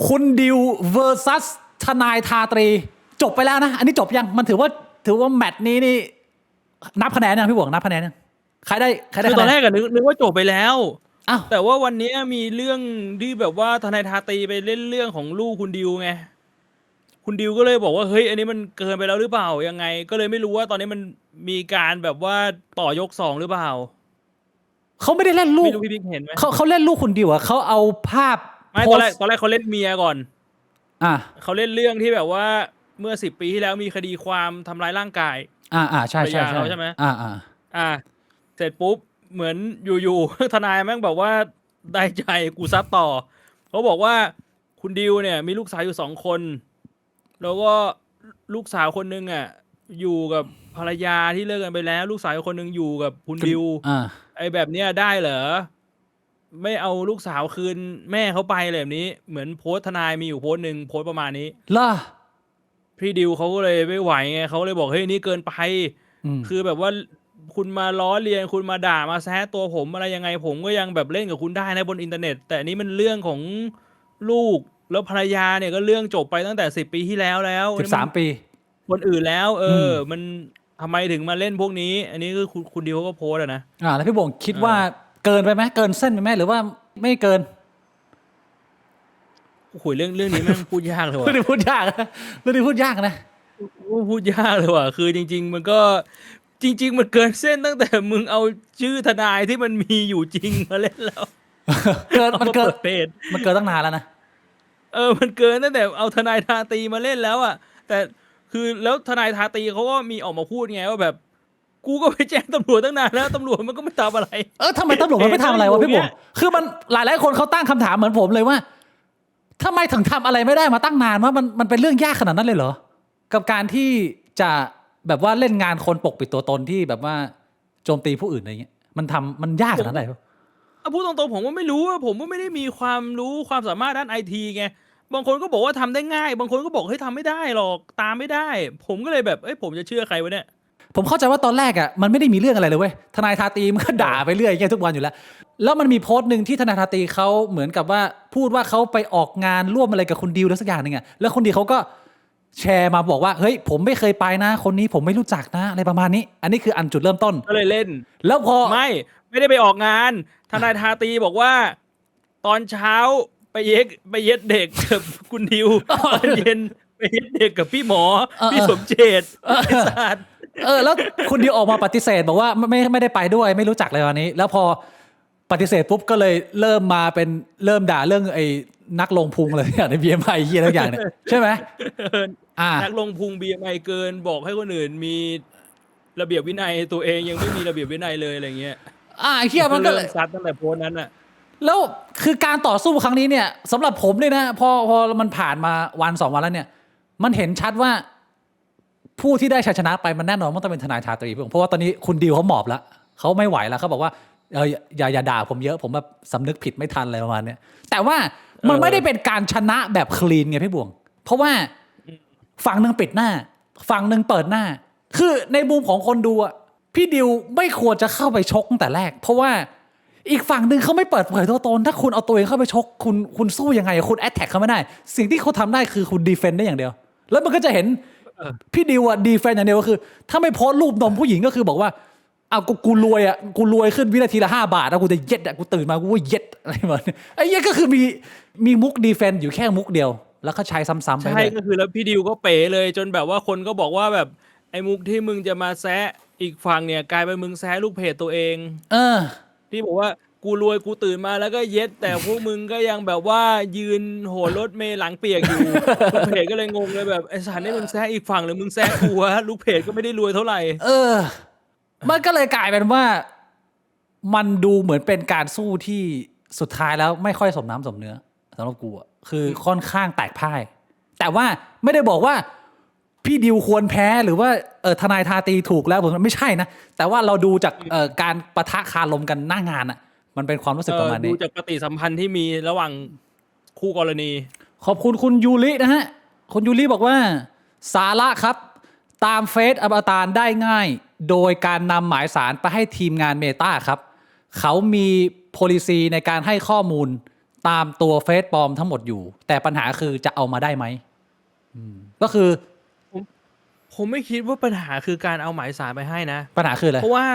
คุณดิว vs ทนายทาตรีจบไปแล้วนะอันนี้จบยังมันถือว่าแมตช์นี้นี่นับคะแนนยังพี่บวกนับคะแนนยังใครได้คือตอนแรกอะนึกว่าจบไปแล้วอ้าวแต่ว่าวันนี้มีเรื่องที่แบบว่าทนายทาตรีไปเล่นเรื่องของลูกคุณดิวไงคุณดิวก็เลยบอกว่าเฮ้ยอันนี้มันเกินไปแล้วหรือเปล่ายังไงก็เลยไม่รู้ว่าตอนนี้มันมีการแบบว่าต่อยก2หรือเปล่าเขาไม่ได้เล่นลูกไม่รู้พี่บิ๊กเห็นไหมเขาเล่นลูกคุณดิวอะเขาเอาภาพไม่ตอนแรกเขาเล่นเมียก่อนเขาเล่นเรื่องที่แบบว่าเมื่อ10 ปีที่แล้วมีคดีความทำร้ายร่างกายใช่ภรรยาเขาใช่ไหมเสร็จปุ๊บเหมือนอยู่ๆทนายแม่งบอกว่าได้ใจกูซัดต่อเขาบอกว่าคุณดิวเนี่ยมีลูกสาวอยู่2 คนแล้วก็ลูกสาวคนนึงอ่ะอยู่กับภรรยาที่เลิกกันไปแล้วลูกสาวคนนึงอยู่กับคุณดิวไอ้แบบเนี้ยได้เหรอไม่เอาลูกสาวคืนแม่เขาไปเลยแบบนี้เหมือนโพสต์ทนายมีอยู่โพสต์หนึ่งโพสต์ประมาณนี้ล่ะพี่ดิวเขาก็เลยไม่ไหวไงเขาเลยบอกเฮ้ยนี่เกินไปคือแบบว่าคุณมาล้อเลียนคุณมาด่ามาแซะตัวผมอะไรยังไงผมก็ยังแบบเล่นกับคุณได้นะบนอินเทอร์เน็ตแต่นี่มันเรื่องของลูกแล้วภรรยาเนี่ยก็เรื่องจบไปตั้งแต่10 ปีที่แล้ว13 ปีคนอื่นแล้วมันทำไมถึงมาเล่นพวกนี้อันนี้คือคุณดิวเขาก็โพสต์นะแล้วพี่บงคิดว่าเกินไปไหมเกินเส้นไปไหมหรือว่าไม่เกินคุยเรื่องนี้แม่งพูดยากเลยว่ะเรื่องนี้พูดยากนะเรื่องนี้พูดยากนะพูดยากเลยว่ะคือจริงๆมันก็จริงๆมันเกินเส้นตั้งแต่มึงเอาชื่อทนายที่มันมีอยู่จริงมาเล่นแล้วมันเกินเพจมันเกินตั้งนานแล้วนะมันเกินตั้งแต่เอาทนายทาตีมาเล่นแล้วอ่ะแต่คือแล้วทนายทาตีเขาก็มีออกมาพูดไงว่าแบบกูก็ไปแจ้งตำรวจตั้งนานแล้วตำรวจมันก็ไม่ทำอะไรทำไมตำรวจมันไม่ทำอะไรวะพี่บุ๋มคือมันหลายคนเขาตั้งคำถามเหมือนผมเลยว่าทำไมถึงทำอะไรไม่ได้มาตั้งนานว่ามันเป็นเรื่องยากขนาดนั้นเลยเหรอกับการที่จะแบบว่าเล่นงานคนปกปิดตัวตนที่แบบว่าโจมตีผู้อื่นอะไรเงี้ยมันยากขนาดไหนพูดตรงๆผมก็ไม่รู้ว่าผมก็ไม่ได้มีความรู้ความสามารถด้านไอทีไงบางคนก็บอกว่าทำได้ง่ายบางคนก็บอกเฮ้ยทำไม่ได้หรอกตามไม่ได้ผมก็เลยแบบผมจะเชื่อใครวะเนี่ยผมเข้าใจว่าตอนแรกอ่ะมันไม่ได้มีเรื่องอะไรเลยเว้ยทนายทาตีมันก็ด่าไปเรื่อยแค่ทุกวันอยู่แล้วมันมีโพสต์หนึ่งที่ทนายทาตีเขาเหมือนกับว่าพูดว่าเขาไปออกงานร่วมอะไรกับคุณดิวแล้วสักอย่างนึงอ่ะแล้วคุณดิวเขาก็แชร์มาบอกว่าเฮ้ยผมไม่เคยไปนะคนนี้ผมไม่รู้จักนะอะไรประมาณนี้อันนี้คืออันจุดเริ่มต้นก็เลยเล่นแล้วพอไม่ได้ไปออกงานทนายทาตีบอกว่าตอนเช้าไปเย็ดเด็กกับคุณดิวตอนเย็นไปเย็ดเด็กกับพี่หมอพี่สมเจตไอ้สัตว์แล้วคุณดิวออกมาปฏิเสธบอกว่าไม่ได้ไปด้วยไม่รู้จักเลยวันนี้แล้วพอปฏิเสธปุ๊บก็เลยเริ่มด่าเรื่องไอ้นักลงพุงเลยอย่างใน BMI เหี้ยทุกอย่างเนี่ยใช่ไหมนักลงพุง BMI เกินบอกให้คนอื่นมีระเบียบวินัยตัวเองยังไม่มีระเบียบวินัยเลยอะไรเงี้ยเหี้ยมันก็เลยซัดตั้งแต่โพสนั้นน่ะแล้วคือการต่อสู้ครั้งนี้เนี่ยสำหรับผมเลยนะพอมันผ่านมาวัน2 วันแล้วเนี่ยมันเห็นชัดว่าผู้ที่ได้ชัยชนะไปมันแน่นอนมันต้องเป็นทนายทาตรีเพราะว่าตอนนี้คุณดิวเขาหมอบแล้วเขาไม่ไหวแล้วเขาบอกว่าอย่าด่าผมเยอะผมแบบสำนึกผิดไม่ทันอะไรประมาณนี้แต่ว่ามันไม่ได้เป็นการชนะแบบคลีนไงพี่บวงเพราะว่าฝั่งนึงปิดหน้าฝั่งนึงเปิดหน้าคือในมุมของคนดูอ่ะพี่ดิวไม่ควรจะเข้าไปชกตั้งแต่แรกเพราะว่าอีกฝั่งนึงเขาไม่เปิดเผยตัวตนถ้าคุณเอาตัวเองเข้าไปชกคุณสู้ยังไงคุณแอตแทกเขาไม่ได้สิ่งที่เขาทำได้คือคุณดีเฟนต์ได้อย่างเดียวแล้วมันก็จะเห็นพี่ดิวอ่ะดีเฟนต์อย่างเดียวก็คือถ้าไม่โพสรูปนมผู้หญิงก็คือบอกว่าเอากูรวยอ่ะกูรวยขึ้นวินาทีละ5 บาทแล้วกูจะเย็ดอ่ะกูตื่นมากูว่าเย็ดอะไรแบบนี้ไอ้เหี้ยก็คือมีมุกดีเฟนต์อยู่แค่มุกเดียวแล้วก็ใช้ซ้ำๆไปใช่ก็คือแล้วพี่ดิวก็เป๋เลยจนแบบว่าคนก็บอกว่าแบบไอ้มุกที่มึงจะมาแซะอีกฝั่งเนี่ยกลายเป็นมึงแซะลูกเพจตัวเองที่บอกว่ากูรวยกูตื่นมาแล้วก็เย็ดแต่พวกมึงก็ยังแบบว่ายืนโหนรถเมล์หลังเปียกอยู่ลูกเพจก็เลยงงเลยแบบไอ้สารนี่มึงแซะอีกฝั่งหรือมึงแซะกูวะลูกเพจก็ไม่ได้รวยเท่าไหร่มันก็เลยกลายเป็นว่ามันดูเหมือนเป็นการสู้ที่สุดท้ายแล้วไม่ค่อยสมน้ำสมเนื้อสำหรับกูอ่ะคือค่อนข้างแตกพ่ายแต่ว่าไม่ได้บอกว่าพี่ดิวควรแพ้หรือว่าทนายทาตีถูกแล้วผมไม่ใช่นะแต่ว่าเราดูจากการปะทะคารมกันหน้างานอ่ะมันเป็นความรู้สึกประมาณนี้ดูจากปฏิสัมพันธ์ที่มีระหว่างคู่กรณีขอบคุณคุณยูรินะฮะคุณยูริบอกว่าสาระครับตามเฟซอวตารได้ง่ายโดยการนำหมายสารไปให้ทีมงานเมตาครับเขามี policy ในการให้ข้อมูล ตามตัวเฟซปลอมทั้งหมดอยู่ แต่ปัญหาคือจะเอามาได้ไหมก็คือผมไม่คิดว่าปัญหาคือการเอาหมายสารไปให้นะปัญหาคืออะไรเพราะว่า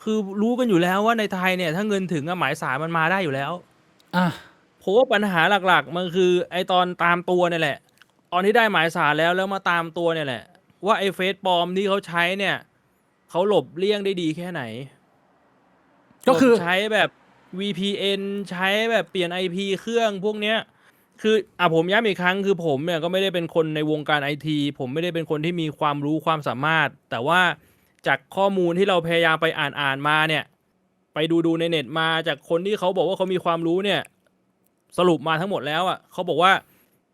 คือรู้กันอยู่แล้วว่าในไทยเนี่ยถ้าเงินถึงหมายสารมันมาได้อยู่แล้วอ่ะผมว่าปัญหาหลักๆมันคือไอตอนตามตัวเนี่ยแหละตอนที่ได้หมายสารแล้วมาตามตัวเนี่ยแหละว่าไอเฟซปลอมที่เขาใช้เนี่ยเขาหลบเลี่ยงได้ดีแค่ไหนก็คือใช้แบบ VPN ใช้แบบเปลี่ยน IP เครื่องพวกเนี้ยคือผมย้ำอีกครั้งคือผมเนี่ยก็ไม่ได้เป็นคนในวงการไอทีผมไม่ได้เป็นคนที่มีความรู้ความสามารถแต่ว่าจากข้อมูลที่เราพยายามไปอ่านมาเนี่ยไปดูในเน็ตมาจากคนที่เขาบอกว่าเขามีความรู้เนี่ยสรุปมาทั้งหมดแล้วเขาบอกว่า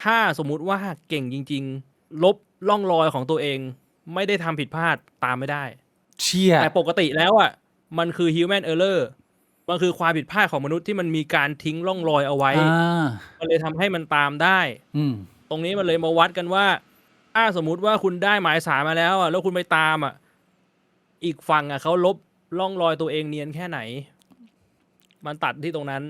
ถ้าสมมุติว่าเก่งจริงๆลบร่องรอยของตัวเองไม่ได้ทำผิดพลาดตามไม่ได้เชี่ยแต่ปกติแล้วมันคือ human error มันคือความผิดพลาดของมนุษย์ที่มันมีการทิ้งร่องรอยเอาไว้มันเลยทำให้มันตามได้ตรงนี้มันเลยมาวัดกันว่าถ้าสมมุติว่าคุณได้หมายสารมาแล้วแล้วคุณไปตามอีกฝั่งเขาลบร่องรอยตัวเองเนียนแค่ไหนมันตัดที่ตรงนั้น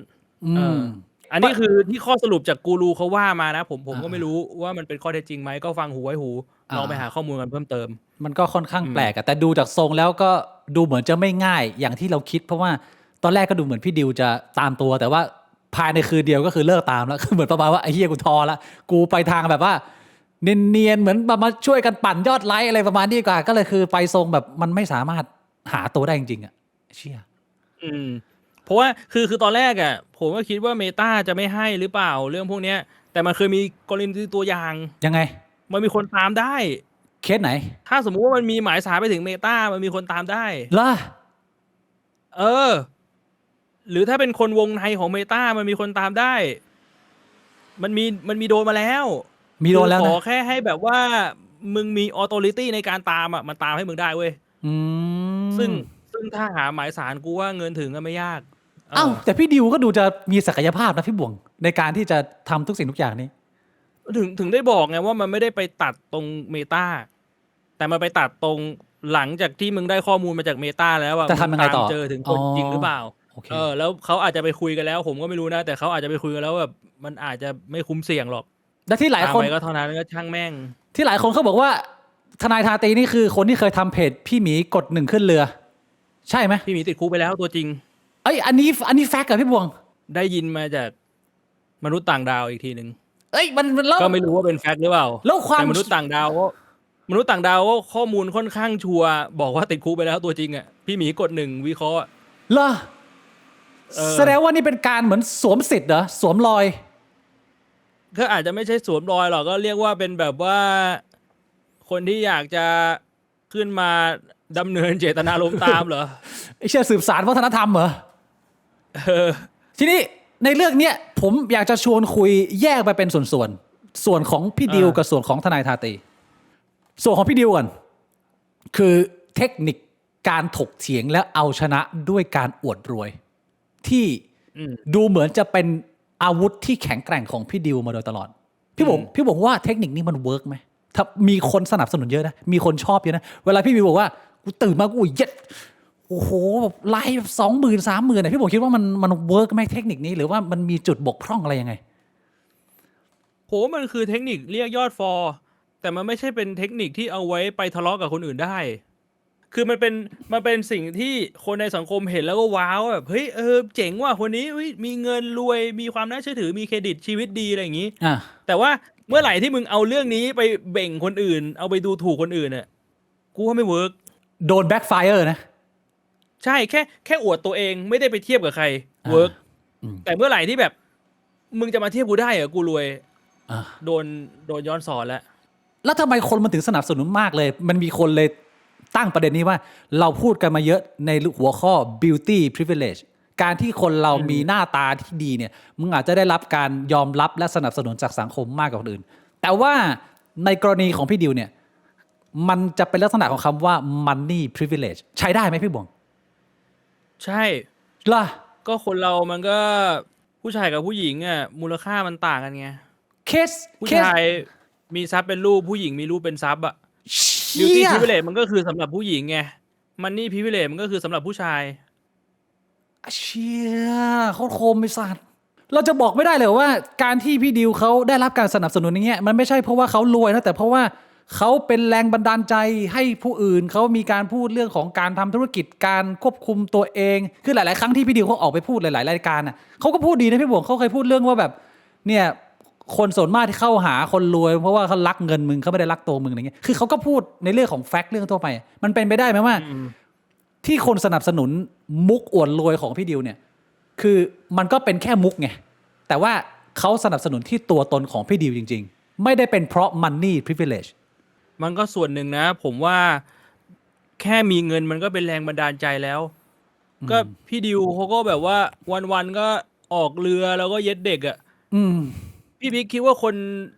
อันนี้คือที่ข้อสรุปจากกูรูเขาว่ามานะผมก็ไม่รู้ว่ามันเป็นข้อเท็จจริงไหมก็ฟังหูไว้หูลองไปหาข้อมูลกันเพิ่มเติมมันก็ค่อนข้างแปลกแต่ดูจากทรงแล้วก็ดูเหมือนจะไม่ง่ายอย่างที่เราคิดเพราะว่าตอนแรกก็ดูเหมือนพี่ดิวจะตามตัวแต่ว่าภายในคืนเดียวก็คือเลิกตามแล้วคือเหมือนประมาณว่าไอ้เหี้ยกูทอละกูไปทางแบบว่าเนียนๆเหมือนมาช่วยกันปั่นยอดไลค์อะไรประมาณนี้กว่าก็เลยคือไปทรงแบบมันไม่สามารถหาตัวได้จริงๆเชี่ยเพราะว่าคือตอนแรกผมก็คิดว่าเมตาจะไม่ให้หรือเปล่าเรื่องพวกเนี้ยแต่มันเคยมีกรณีตัวอย่างยังไงมันมีคนตามได้เคสไหนถ้าสมมุติว่ามันมีหมายสารไปถึงเมตามันมีคนตามได้ล่ะหรือถ้าเป็นคนวงในของเมตามันมีคนตามได้มันมีโดนมาแล้วมีโดนแล้วขอแค่ให้แบบว่ามึงมีออโตริตี้ในการตามมันตามให้มึงได้เว้ยซึ่งถ้าหาหมายสารกูว่าเงินถึงก็ไม่ยากแต่พี่ดิวก็ดูจะมีศักยภาพนะพี่บ่วงในการที่จะทำทุกสิ่งทุกอย่างนี้ถึงได้บอกไงว่ามันไม่ได้ไปตัดตรงเมตาแต่มันไปตัดตรงหลังจากที่มึงได้ข้อมูลมาจากเมตาแล้วจะทำยังไงต่อเจอถึงคนจริงหรือเปล่าแล้วเขาอาจจะไปคุยกันแล้วผมก็ไม่รู้นะแต่เขาอาจจะไปคุยกันแล้วแบบมันอาจจะไม่คุ้มเสี่ยงหรอกและที่หลายคนก็เท่านั้นก็ช่างแม่งที่หลายคนเขาบอกว่าทนายทาตีนี่คือคนที่เคยทำเพจพี่หมีกด1ขึ้นเรือใช่ไหมพี่หมีติดคุกไปแล้วตัวจริงอันนี้แฟกต์กับพี่บวงได้ยินมาจากมนุษย์ต่างดาวอีกทีนึงมันก็ไม่รู้ว่าเป็นแฟกต์หรือเปล่าแล้วความมนุษย์ต่างดาวก็ข้อมูลค่อนข้างชัวร์บอกว่าติดคุกไปแล้วตัวจริงพี่หมีกด1วิเคราะห์เหรอแสดงว่านี่เป็นการเหมือนสวมสิทธิ์เหรอสวมรอยก็อาจจะไม่ใช่สวมรอยหรอกก็เรียกว่าเป็นแบบว่าคนที่อยากจะขึ้นมาดำเนินเจตนารมณ์ตามเหรอไอ้เชื่อสืบสารวัฒนธรรมเหรอทีนี้ในเรื่องนี้ผมอยากจะชวนคุยแยกไปเป็นส่วนของพี่ดิวกับส่วนของทนายทาตีส่วนของพี่ดิวก่อนคือเทคนิคการถกเถียงและเอาชนะด้วยการอวดรวยที่ดูเหมือนจะเป็นอาวุธที่แข็งแกร่งของพี่ดิวมาโดยตลอดพี่บอกว่าเทคนิคนี้มันเวิร์กไหมถ้ามีคนสนับสนุนเยอะนะมีคนชอบเยอะนะเวลาพี่ดิวบอกว่ากูตื่นมากูเย็ดโอ้โหแบบไลฟ์แบบ20,000 30,000เนี่ยพี่บอกคิดว่ามันเวิร์กไหมเทคนิคนี้หรือว่ามันมีจุดบกพร่องอะไรยังไงโหมันคือเทคนิคเรียกยอดฟอลแต่มันไม่ใช่เป็นเทคนิคที่เอาไว้ไปทะเลาะกับคนอื่นได้คือมันเป็นสิ่งที่คนในสังคมเห็นแล้วก็ว้าวแบบเฮ้ยเจ๋งว่ะคนนี้มีเงินรวยมีความน่าเชื่อถือมีเครดิตชีวิตดีอะไรอย่างนี้แต่ว่าเมื่อไหร่ที่มึงเอาเรื่องนี้ไปเบ่งคนอื่นเอาไปดูถูกคนอื่นเนี่ยกูว่าไม่เวิร์กโดนแบ็คไฟเออร์นะใช่แค่อวดตัวเองไม่ได้ไปเทียบกับใครเวิร์กแต่เมื่อไหร่ที่แบบมึงจะมาเทียบกูได้เหรอกูรวยโดนย้อนสอนแล้วทำไมคนมันถึงสนับสนุนมากเลยมันมีคนเลยตั้งประเด็นนี้ว่าเราพูดกันมาเยอะในหัวข้อ beauty privilege การที่คนเรามีหน้าตาที่ดีเนี่ยมึงอาจจะได้รับการยอมรับและสนับสนุนจากสังคมมากกว่าคนอื่นแต่ว่าในกรณีของพี่ดิวเนี่ยมันจะเป็นลักษณะของคำว่า money privilege ใช้ได้ไหมพี่บวงใช่ล่ะก็คนเรามันก็ผู้ชายกับผู้หญิงมูลค่ามันต่างกันไงผู้ชายมีทรัพย์เป็นรูปผู้หญิงมีรูปเป็นทรัพย์beauty privilege มันก็คือสำหรับผู้หญิงไง money privilege มันก็คือสำหรับผู้ชายเชี่ยโคตรโคมไอ้สัตว์ เราจะบอกไม่ได้เลยว่าการที่พี่ดิวเขาได้รับการสนับสนุนอย่างเงี้ยมันไม่ใช่เพราะว่าเขารวยนะแต่เพราะว่าเขาเป็นแรงบันดาลใจให้ผู้อื่นเขามีการพูดเรื่องของการทำธุรกิจการควบคุมตัวเองคือหลายๆครั้งที่พี่ดิวเขาออกไปพูดหลายๆรายการน่ะเขาก็พูดดีนะพี่บวงเขาเคยพูดเรื่องว่าแบบเนี่ยคนส่วนมากที่เข้าหาคนรวยเพราะว่าเขารักเงินมึงเขาไม่ได้รักตัวมึงอะไรเงี้ยคือเขาก็พูดในเรื่องของแฟกต์เรื่องทั่วไปมันเป็นไปได้ไหมว่าที่คนสนับสนุนมุกอวดรวยของพี่ดิวเนี่ยคือมันก็เป็นแค่มุกไงแต่ว่าเขาสนับสนุนที่ตัวตนของพี่ดิวจริงๆไม่ได้เป็นเพราะ money privilege มันก็ส่วนหนึ่งนะผมว่าแค่มีเงินมันก็เป็นแรงบันดาลใจแล้ว ก็พี่ดิวเขาก็แบบว่าวันๆก็ออกเรือแล้วก็เย็ดเด็กอ่ะพี่บิ๊กคิดว่าคน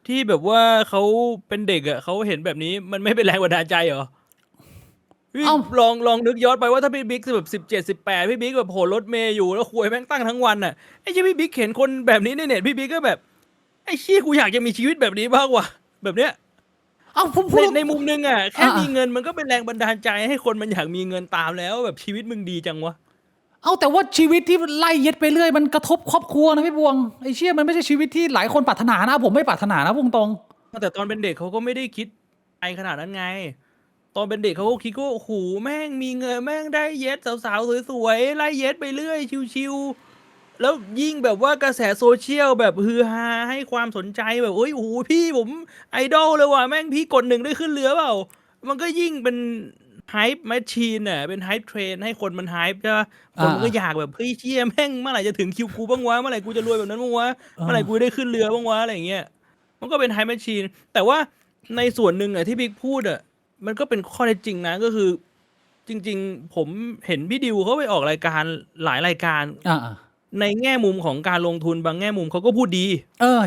ที่แบบว่าเขาเป็นเด็กอ่ะเขาเห็นแบบนี้มันไม่เป็นแรงบันดาลใจเหรอพี่ลองนึกย้อนไปว่าถ้าพี่บิ๊กแบบ17-18พี่บิ๊กแบบโหรถเมย์อยู่แล้วคุยแม่งตั้งทั้งวันอ่ะไอ้เชี่ยพี่บิ๊กเห็นคนแบบนี้ในเน็ตพี่บิ๊กก็แบบไอ้เชี่ยกูอยากจะมีชีวิตแบบนี้บ้างว่ะแบบเนี้ยในมุมนึงอ่ะแค่มีเงินมันก็เป็นแรงบันดาลใจให้คนมันอยากมีเงินตามแล้วแบบชีวิตมึงดีจังวะแต่ว่าชีวิตที่ไล่เย็ดไปเรื่อยมันกระทบครอบครัวนะพี่บวงไอ้เชี่ยมันไม่ใช่ชีวิตที่หลายคนปรารถนานะผมไม่ปรารถนานะพุ่งตรงแต่ตอนเป็นเด็กเขาก็ไม่ได้คิดไอขนาดนั้นไงตอนเป็นเด็กเขาก็คิดว่าโอ้โหแม่งมีเงินแม่งได้เย็ดสาวๆสวยๆไล่เย็ดไปเรื่อยชิวๆแล้วยิ่งแบบว่ากระแสโซเชียลแบบฮือฮาให้ความสนใจแบบโอ้โหพี่ผมไอดอลเลยว่ะแม่งพี่กด1ได้ขึ้นเรือเปล่ามันก็ยิ่งเป็นไฮป์แมชชีนน่ะเป็นไฮป์เทรนให้คนมันไฮป์ใช่ป่ะคนมันก็อยากแบบเฮ้ยเชี่ยแม่งเมื่อไหร่จะถึงคิวกูบ้างวะเมื่อไหร่กูจะรวยแบบนั้นบ้างวะเมื่อไหร่กูได้ขึ้นเรือบ้างวะอะไรอย่างเงี้ยมันก็เป็นไฮป์แมชชีนแต่ว่าในส่วนหนึ่งอ่ะที่บิ๊กพูดอ่ะมันก็เป็นข้อเท็จจริงนะก็คือจริงๆผมเห็นพี่ดิวเขาไปออกรายการหลายรายการในแง่มุมของการลงทุนบางแง่มุมเขาก็พูดดี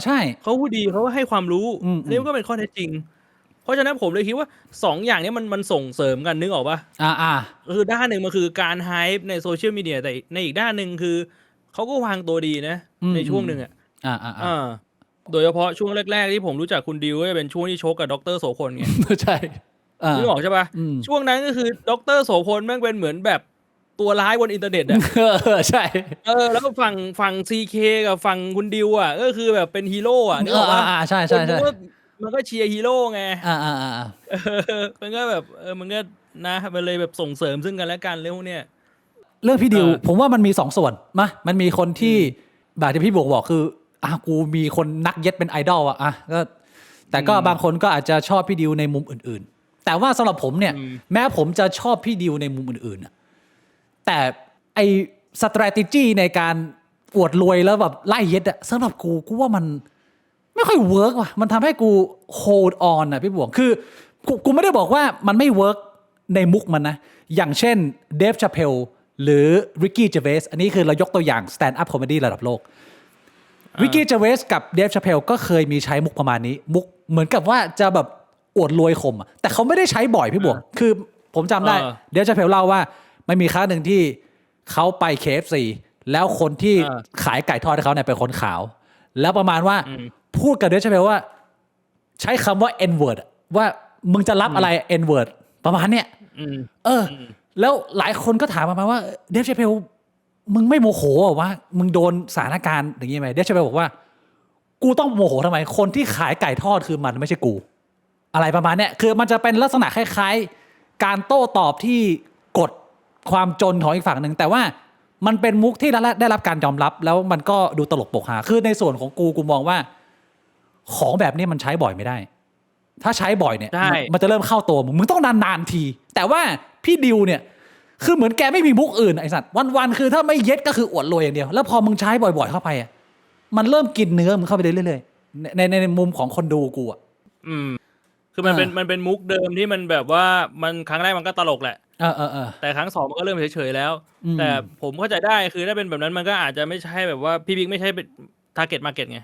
ใช่เขาพูดดีเขาให้ความรู้นี่มันก็เป็นข้อเท็จจริงเพราะฉะนั้นผมเลยคิดว่า2อย่างนี้มันส่งเสริมกันนึกออกปะคือด้านหนึ่งมันคือการไฮป์ในโซเชียลมีเดียแต่ในอีกด้านหนึ่งคือเขาก็วางตัวดีนะในช่วงหนึ่งโดยเฉพาะช่วงแรกๆที่ผมรู้จักคุณดิวก็จะเป็นช่วงที่ชกกับดร.โสพลไงใช่นึกออกใช่ปะช่วงนั้นก็คือดร.โสพลแม่งเป็นเหมือนแบบตัวร้ายบนอินเทอร์เน็ตอ่ะใช่แล้วก็ฝั่งซีเคกับฝั่งคุณดิวอ่ะก็คือแบบเป็นฮีโร่อ่ะนึกออกปะใช่มันก็เชียร์ฮีโร่ไงมันก็แบบมันก็นะมันเลยแบบส่งเสริมซึ่งกันและกันเรื่องพวกเนี้ยเรื่องพี่ดิวผมว่ามันมี2ส่วนมันมีคนที่แบบที่พี่บอกคือกูมีคนนักเย็ดเป็นไอดอลก็แต่ก็บางคนก็อาจจะชอบพี่ดิวในมุมอื่นๆแต่ว่าสำหรับผมเนี่ยแม้ผมจะชอบพี่ดิวในมุมอื่นๆแต่ไอ strategy ในการอวดรวยแล้วแบบไล่เย็ดสำหรับกูว่ามันไม่ค่อยเวิร์กว่ะมันทำให้กู hold on พี่บวงคือกูไม่ได้บอกว่ามันไม่เวิร์กในมุกมันนะอย่างเช่นเดฟชาเพลหรือริกกี้เจเวสอันนี้คือเรายกตัวอย่าง stand up comedy ระดับโลกริกกี้เจเวสกับเดฟชาเพลก็เคยมีใช้มุกประมาณนี้มุกเหมือนกับว่าจะแบบอวดรวยข่มแต่เขาไม่ได้ใช้บ่อยพี่บวงคือผมจำได้เดฟชาเพลเล่าว่าไม่มีครั้งหนึ่งที่เขาไป KFC แล้วคนที่ขายไก่ทอดให้เขาเนี่ยเป็นคนขาวแล้วประมาณว่าพูดกับเดฟชาเพลว่าใช้คำว่า N word ว่ามึงจะรับอะไร N word ประมาณเนี้ยแล้วหลายคนก็ถามมาว่าเดฟชาเพลมึงไม่โมโหหรอวะมึงโดนสถานการณ์อย่างนี้ไหมเดฟชาเพลบอกว่ากูต้องโมโหทำไมคนที่ขายไก่ทอดคือมันไม่ใช่กูอะไรประมาณเนี้ยคือมันจะเป็นลักษณะคล้ายๆการโต้ตอบที่กดความจนของอีกฝั่งหนึ่งแต่ว่ามันเป็นมุกที่ได้รับการยอมรับแล้วมันก็ดูตลกปกฮาคือในส่วนของกูมองว่าของแบบนี้มันใช้บ่อยไม่ได้ถ้าใช้บ่อยเนี่ยมันจะเริ่มเข้าตัวมึงต้องนานๆทีแต่ว่าพี่ดิวเนี่ยคือเหมือนแกไม่มีมุกอื่นไอ้สัตว์วันๆคือถ้าไม่เย็ดก็คืออวดรวยอย่างเดียวแล้วพอมึงใช้บ่อยๆเข้าไปมันเริ่มกินเนื้อมึงเข้าไปเรื่อยๆในมุมของคนดูกูคือมันเป็นมุกเดิมที่มันแบบว่ามันครั้งแรกมันก็ตลกแหละแต่ครั้ง2มันก็เริ่มเฉยๆแล้วแต่ผมเข้าใจได้คือถ้าเป็นแบบนั้นมันก็อาจจะไม่ใช่แบบว่าพี่บิ๊กไม่ใช่เป็น target market ไง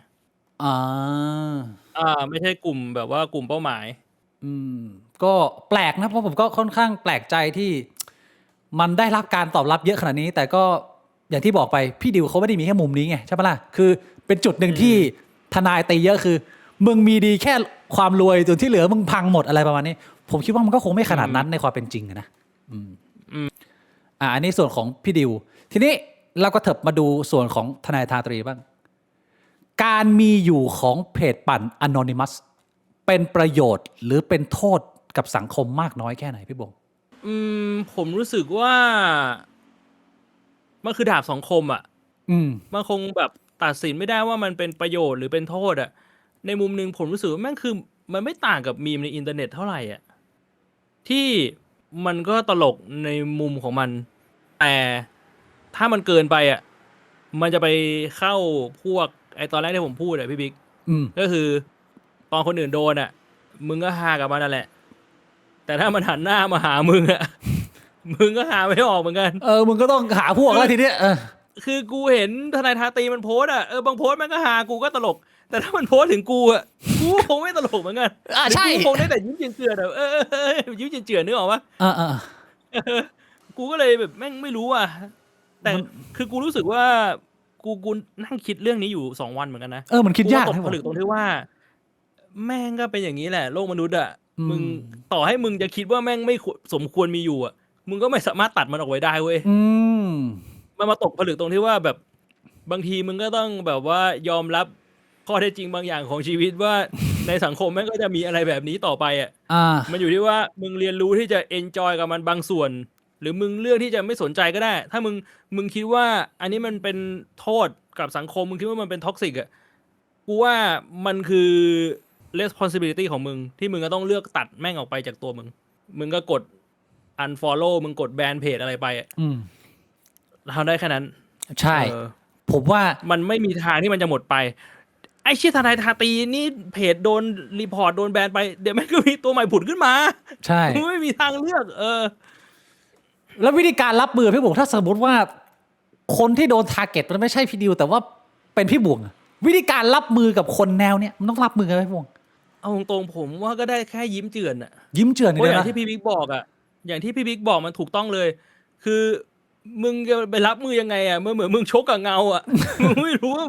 ไม่ใช่กลุ่มแบบว่ากลุ่มเป้าหมายก็แปลกนะเพราะผมก็ค่อนข้างแปลกใจที่มันได้รับการตอบรับเยอะขนาดนี้แต่ก็อย่างที่บอกไปพี่ดิวเขาไม่ได้มีแค่มุมนี้ไงใช่ปะล่ะคือเป็นจุดหนึ่งที่ทนายตีเยอะคือมึงมีดีแค่ความรวยจนที่เหลือมึงพังหมดอะไรประมาณนี้ผมคิดว่ามันก็คงไม่ขนาดนั้นในความเป็นจริงนะอันนี้ส่วนของพี่ดิวทีนี้เราก็เถิบมาดูส่วนของทนายทาตรีบ้าง การมีอยู่ของเพจปั่น Anonymous เป็นประโยชน์หรือเป็นโทษกับสังคมมากน้อยแค่ไหนพี่บงผมรู้สึกว่ามันคือดาบสองคมอ่ะมันคงแบบตัดสินไม่ได้ว่ามันเป็นประโยชน์หรือเป็นโทษอ่ะในมุมนึงผมรู้สึกว่าแม่งคือมันไม่ต่างกับมีมในอินเทอร์เน็ตเท่าไหร่อ่ะที่มันก็ตลกในมุมของมันแต่ถ้ามันเกินไปอ่ะมันจะไปเข้าพวกไอตอนแรกที่ผมพูดอ่ะพี่บิ๊กก็คือตอนคนอื่นโดนอ่ะมึงก็ฮากับมันนั่นแหละแต่ถ้ามันหันหน้ามาหามึงอ่ะมึงก็หาไม่ออกเหมือนกันมึงก็ต้องหาพวกแล้วทีเนี้ยคือกูเห็นทนายทาตีมันโพสอ่ะบางโพสมันก็หากูก็ตลกแต่ถ้ามันโพสถึงกูอ่ะกูคงไม่ตลกเหมือนกันใช่กูคงได้แต่ยิ้มเจือนๆแบบยิ้มเจือนๆนึกออกปะกูก็เลยแบบแม่งไม่รู้อ่ะแต่คือกูรู้สึกว่ากูนั่งคิดเรื่องนี้อยู่2 วันเหมือนกันนะมันคิดยากตกผลึกตรงที่ว่าแม่งก็เป็นอย่างนี้แหละโลกมนุษย์อ่ะมึงต่อให้มึงจะคิดว่าแม่งไม่สมควรมีอยู่อ่ะมึงก็ไม่สามารถตัดมันออกไว้ได้เว้ยมันมาตกผลึกตรงที่ว่าแบบบางทีมึงก็ต้องแบบว่ายอมรับข้อเท็จจริงบางอย่างของชีวิตว่าในสังคมแม่งก็จะมีอะไรแบบนี้ต่อไปอ่ะมันอยู่ที่ว่ามึงเรียนรู้ที่จะเอนจอยกับมันบางส่วนหรือมึงเลือกที่จะไม่สนใจก็ได้ถ้ามึงคิดว่าอันนี้มันเป็นโทษกับสังคมมึงคิดว่ามันเป็นท็อกซิกอ่ะกูว่ามันคือ responsibility ของมึงที่มึงก็ต้องเลือกตัดแม่งออกไปจากตัวมึงก็กด unfollow มึงกดแบนเพจอะไรไปอ่ะทำได้แค่นั้นใช่ผมว่ามันไม่มีทางที่มันจะหมดไปไอ้เชี่ยทนายทาตีนี่เพจโดนรีพอร์ตโดนแบนไปเดี๋ยวมันก็มีตัวใหม่ผุดขึ้นมาใช่ไม่มีทางเลือกแล้ววิธีการรับมือพี่บุ๋งถ้าสมมติว่าคนที่โดนทาร์เก็ตมันไม่ใช่พี่ดิวแต่ว่าเป็นพี่บุ๋งวิธีการรับมือกับคนแนวเนี้ยมันต้องรับมือกันไหมพี่บุ๋งเอาตรงๆผมว่าก็ได้แค่ยิ้มเจือนอะยิ้มเจือนเพราะอย่างที่พี่บิ๊กบอกอะอย่างที่พี่บิ๊กบอกมันถูกต้องเลยคือมึงจะไปรับมือยังไงอะเหมือนมึงชกกับเงาอะมึงไม่รู้ว่า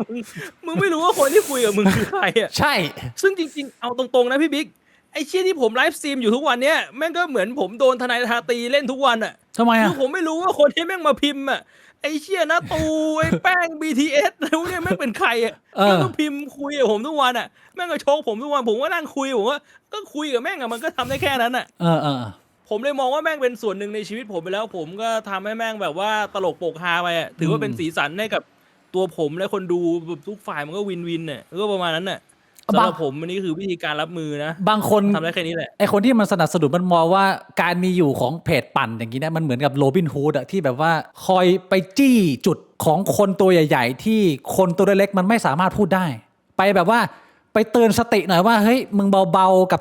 มึงไม่รู้ว่าคนที่คุยกับมึงคือใครอะใช่ซึ่งจริงๆเอาตรงๆนะพี่บิ๊กไอ้เชี่ยที่ผมไลฟ์สตรีมอยู่ทุกวันเนี้ยแม่งก็เหมือนผมโดนทนายทาตีเล่นทุกวันอะทำไมอะคือผมไม่รู้ว่าคนที่แม่งมาพิมพ์อะไอ้เชี่ยนะตูไอ้แป้ง BTS อะไรพวกนี้แม่งเป็นใครอะแม่งก็พิมพ์คุยกับผมทุกวันอะแม่งก็โชว์ผมทุกวันผมก็นั่งคุยผมว่าก็คุยกับแม่งอะมันก็ทำได้แค่นั้นอะผมเลยมองว่าแม่งเป็นส่วนหนึ่งในชีวิตผมไปแล้วผมก็ทำให้แม่งแบบว่าตลกโปกฮาไปอะถือว่าเป็นสีสันให้กับตัวผมและคนดูทุกฝ่ายมันก็วินวินเนี่ยก็ประมาณนั้นน่ะสำหรับผมอันนี้คือวิธีการรับมือนะบางคนทำได้แค่นี้แหละไอคนที่มันสนับสนุนมันมองว่าการมีอยู่ของเพจปั่นอย่างนี้นะมันเหมือนกับโรบินฮูดอะที่แบบว่าคอยไปจี้จุดของคนตัวใหญ่ๆที่คนตัวเล็กๆมันไม่สามารถพูดได้ไปแบบว่าไปเตือนสติหน่อยว่าเฮ้ยมึงเบาๆกับ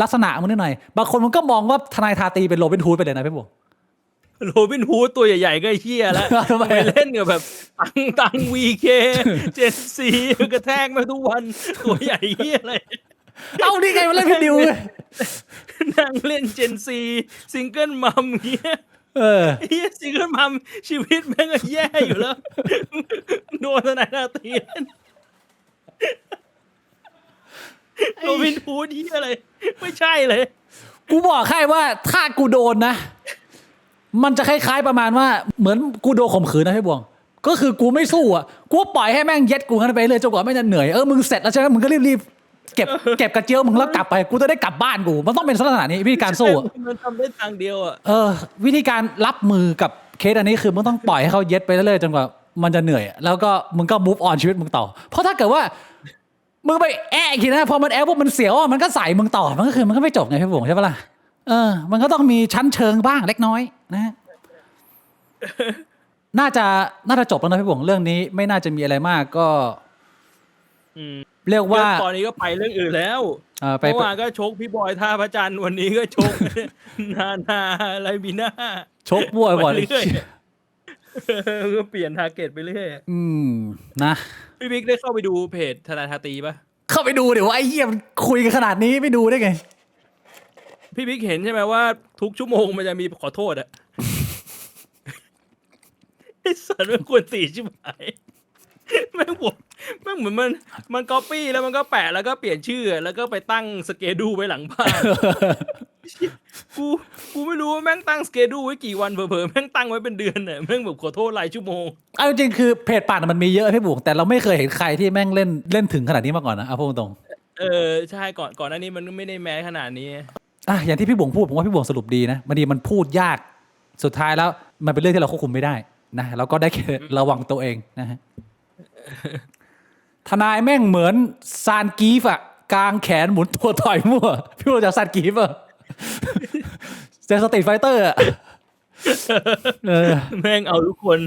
ลักษณะมึงนิดหน่อยบางคนมันก็มองว่าทนายทาตีเป็นโรบินฮูดไปเลยนะพี่บุ๋มโรบินฮูดตัวใหญ่ๆก็ไอ้เหี้ยแล้วไปเล่นกับแบบตังVK เจนซีกระแทกมาทุกวันตัวใหญ่เหี้ยเลยเอาดิไงมาเล่นพี่ดิวนั่งเล่นเจนซีซิงเกิลมัมเงี้ยเหี้ยซิงเกิลมัมชีวิตแม่งก็แย่อยู่แล้วโดนทนายทาตีเล่นโรบินฮูดเหี้ยอะไรไม่ใช่เลยกูบอกให้ว่าถ้ากูโดนนะมันจะคล้ายๆประมาณว่าเหมือนกูโดนข่มขืนนะพี่บวงก็คือกูไม่สู้อ่ะกูปล่อยให้แม่งเย็ดกูกันไปเลยจนกว่าแม่งจะเหนื่อยมึงเสร็จแล้วใช่ไหมมึงก็รีบๆเก็บกระเจียวมึงแล้วกลับไปกูจะได้กลับบ้านกูมันต้องเป็นลักษณะนี้วิธีการสู้มันทำได้ทางเดียวอ่ะวิธีการรับมือกับเคสอันนี้คือมึงต้องปล่อยให้เขาเย็ดไปเรื่อยๆจนกว่ามันจะเหนื่อยแล้วก็มึงก็ move on ชีวิตมึงต่อเพราะถ้าเกิดว่ามึงไปอีกทีนะพอมันปุ๊บมันเสียวมันก็ใส่มึงต่อมันก็ไม่จบไงพี่บวงใช่ปะล่ะมันก็ต้องมีชั้นเชิงบ้างเล็กน้อยนะน่าจะจบแล้วนะพี่บงเรื่องนี้ไม่น่าจะมีอะไรมากก็เรียกว่าตอนนี้ก็ไปเรื่องอื่นแล้วเมื่อวานก็ชกพี่บอยท่าพระจันทร์วันนี้ก็ชกนาไรบีน่าชกบ้วยบ่อยเลยก็เปลี่ยนทาร์เก็ตไปเรื่อยนะพี่บิ๊กได้เข้าไปดูเพจทนายทาตีป่ะเข้าไปดูเดี๋ยวไอ้เหี้ยคุยกันขนาดนี้ไม่ดูได้ไงพี่บิ๊กเห็นใช่ไหมว่าทุกชั่วโมงมันจะมีขอโทษอะไอ้สัตว์มันควรตีชิบหายแม่งเหมือนมันก๊อปปี้แล้วมันก็แปะแล้วก็เปลี่ยนชื่อแล้วก็ไปตั้งสเกดูไว้หลังบ้าน กูกูไม่รู้ว่าแม่งตั้งสเกดูไว้กี่วันเผลอๆแม่งตั้งไว้เป็นเดือนเนี่ยแม่งแบบขอโทษรายชั่วโมงเอาจริงๆคือเพจป่านมันมีเยอะพี่บุ๋งแต่เราไม่เคยเห็นใครที่แม่งเล่นถึงขนาดนี้มาก่อนนะเอาพูดตรง ใช่ก่อนหน้านี้มันไม่ได้แม้ขนาดนี้ อ่ะอย่างที่พี่บุ๋งพูดผมว่าพี่บุ๋งสรุปดีนะบางทีมันพูดยากสุดท้ายแล้วมันเป็นเรื่องที่เราควบคุมไม่ได้นะเราก็ได้แค่ระวังตัวเองนะฮะทนายแม่งเหมือนซานกีฟอะกางแขนหมุนตัวต่อยมั่วพี่บุ๋งจากซานกีฟอะเจอสตรีทไฟเตอร์อะ แม่งเอาทุกคน